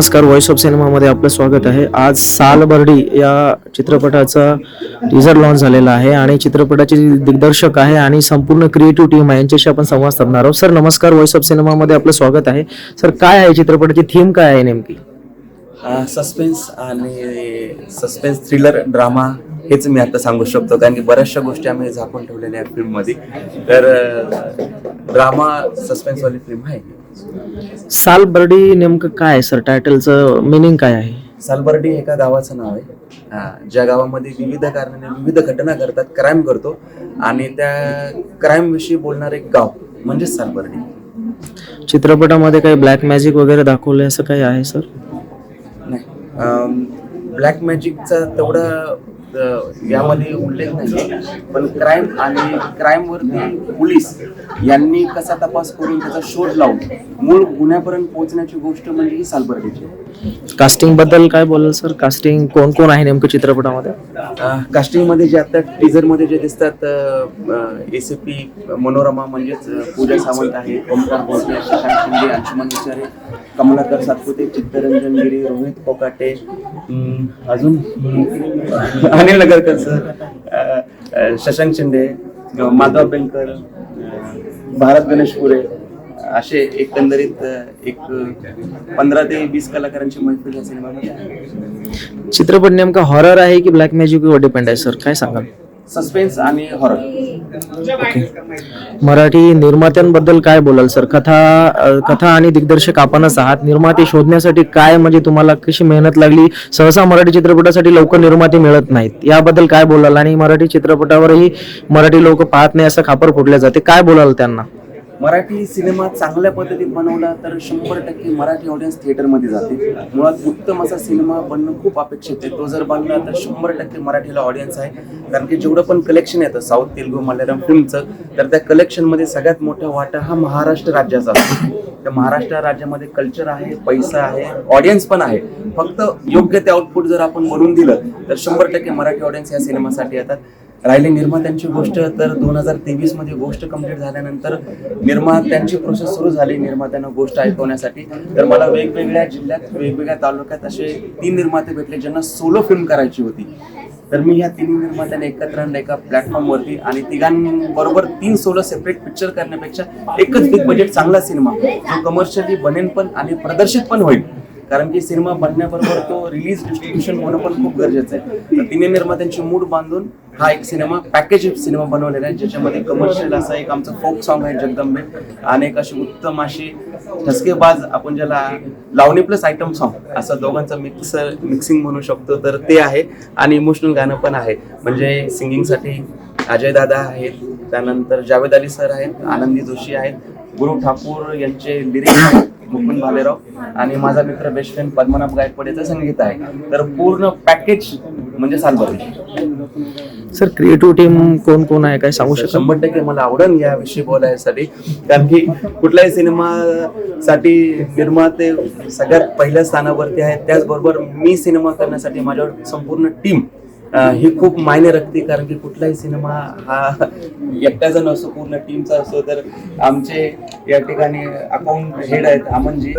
नमस्कार, voice of सिनेमामध्ये आपलं स्वागत आहे. आज सालबर्डी या चित्रपटाचा टीझर लॉन्च झालेला आहे आणि चित्रपटाचे दिग्दर्शक आहे आणि संपूर्ण क्रिएटिव्ह टीम आहे यांच्याशी आपण संवाद साधणार आहोत. सर नमस्कार, व्हॉइस ऑफ सिनेमामध्ये आपलं स्वागत आहे. सर काय आहे चित्रपटाची थीम, काय आहे नेमकी? सस्पेन्स आणि सस्पेन्स थ्रिलर ड्रामा हेच मी आता सांगू शकतो, कारण की बऱ्याचशा गोष्टी आम्ही झाकून ठेवलेल्या आहेत फिल्ममध्ये. तर ड्रामा सस्पेन्सवाली फिल्म आहे. सालबर्डी नेमकं काय आहे सर? टायटलचं मिनिंग काय आहे? सालबर्डी एका गावाचं नाव आहे, ज्या गावामध्ये विविध कारणाने विविध घटना घडतात, क्राईम करतो आणि त्या क्राईम विषयी बोलणारं एक गाव म्हणजेच सालबर्डी. चित्रपटामध्ये काही ब्लॅक मॅजिक वगैरे दाखवलंय असं काही आहे सर? नाही, ब्लॅक मॅजिकचा तेवढा यामध्ये उल्लेख नाही, पण क्राईम आणि क्राईमवरती पोलीस यांनी कसा तपास करून त्याचा शोध लावून मूळ गुन्ह्यापर्यंत पोहोचण्याची गोष्ट म्हणजे ही सालबर्डीची. कास्टिंग बद्दल काय बोलाल सर? कास्टिंग कोण कोण आहे नेमकं चित्रपटामध्ये? कास्टिंगमध्ये जे आता टीझरमध्ये जे दिसतात, ACP मनोरमा म्हणजेच पूजा सावंत आहे, ओमकार भोसले, शशांक शिंदे, अंशुमन विचारे, कमलाकर सातपुते, चित्तरंजन गिरी, रोहित कोकाटे, अजून अनिल नगरकर सर, शशांक शिंदे, माधव बेनकर, भारत गणेशपुरे, असे एकंदरीत एक 15 ते 20 कलाकारांची मैफिल या सिनेमामध्ये आहे. चित्रपट नेमका हॉरर आहे की ब्लॅक मॅजिकवर डिपेंड आहे सर? काय सांगाल? सस्पेन्स आणि हॉरर. मराठी निर्मात्यांबद्दल काय बोलाल सर? कथा आणि दिग्दर्शक आपणच आहात. निर्माते शोधण्यासाठी काय, म्हणजे तुम्हाला कशी मेहनत लागली? सहसा मराठी चित्रपटासाठी लवकर निर्माते मिळत नाहीत, याबद्दल काय बोलाल? आणि मराठी चित्रपटावरही मराठी लोक पाहत नाही असं खापर फुटल्या जाते, काय बोलाल त्यांना? मराठी सिनेमा चांगल्या पद्धतीत बनवला तर 100% मराठी ऑडियन्स थिएटरमध्ये जाते. मुळात उत्तम असा सिनेमा बनणं खूप अपेक्षित आहे. तो जर बनला तर 100% मराठीला ऑडियन्स आहे, कारण की जेवढं पण कलेक्शन येतं साऊथ, तेलुगू, मल्याळम फिल्मचं, तर त्या कलेक्शनमध्ये सगळ्यात मोठा वाटा हा महाराष्ट्र राज्याचा असतो. त्या महाराष्ट्र राज्यामध्ये कल्चर आहे, पैसा आहे, ऑडियन्स पण आहे. फक्त योग्य ते आउटपुट जर आपण बनवून दिलं तर 100% मराठी ऑडियन्स या सिनेमासाठी येतात. राहिली निर्मात्यांची गोष्ट, तर 2023 मध्ये गोष्ट कंप्लीट झाल्यानंतर निर्मात्यांची प्रोसेस सुरू झाली निर्मात्यांना गोष्ट ऐकवण्यासाठी. तर मला वेगवेगळ्या जिल्ह्यात, वेगवेगळ्या तालुक्यात असे 3 निर्माते भेटले ज्यांना सोलो फिल्म करायची होती. तर मी ह्या 3 निर्मात्यांना एकत्र आणलं एका प्लॅटफॉर्मवरती आणि तिघांबरोबर 3 सोलो सेपरेट पिक्चर करण्यापेक्षा एकच बिग बजेट चांगला सिनेमा जो कमर्शियली बनेन पण आणि प्रदर्शित पण होईल, कारण की सिनेमा बनण्याबरोबर तो रिलीज डिस्ट्रीब्युशन होणं पण खूप गरजेचं आहे. तर 3 निर्मात्यांची मूड बांधून हा एक सिनेमा, पॅकेज सिनेमा बनवलेला आहे, ज्याच्यामध्ये कमर्शियल असा एक आमचं फोक सॉन्ग आहे जगदंबे, आणि एक अशी उत्तम अशी ठसकेबाज, आपण ज्याला लावणी प्लस आयटम सॉन्ग असं दोघांचं मिक्सिंग म्हणू शकतो, तर ते आहे. आणि इमोशनल गाणं पण आहे, म्हणजे सिंगिंगसाठी अजय दादा आहेत, त्यानंतर जावेद अली सर आहेत, आनंदी जोशी आहेत, गुरु ठाकूर यांचे लिरिक्स आहेत, मुकुंद भालेराव, आणि माझा मित्र बेस्ट फ्रेंड पद्मनाभ गायकवाडेचं संगीत आहे. तर पूर्ण पॅकेज म्हणजे सालबर्डी. सर क्रिएटिव्ह टीम कोण कोण आहे, काय सांगू शकता? 100% मला आवडेल याविषयी बोलायसाठी, कारण की कुठल्याही सिनेमासाठी निर्माते सगळ्यात पहिल्या स्थानावरती आहेत. त्याचबरोबर मी सिनेमा करण्यासाठी माझ्यावर संपूर्ण टीम ही खूप मायने राखते, कारण की कुठलाही सिनेमा हा एकट्याचा नसतो, पूर्ण टीमचा असतो. तर आमचे या ठिकाणी अकाउंट हेड आहेत अमनजी.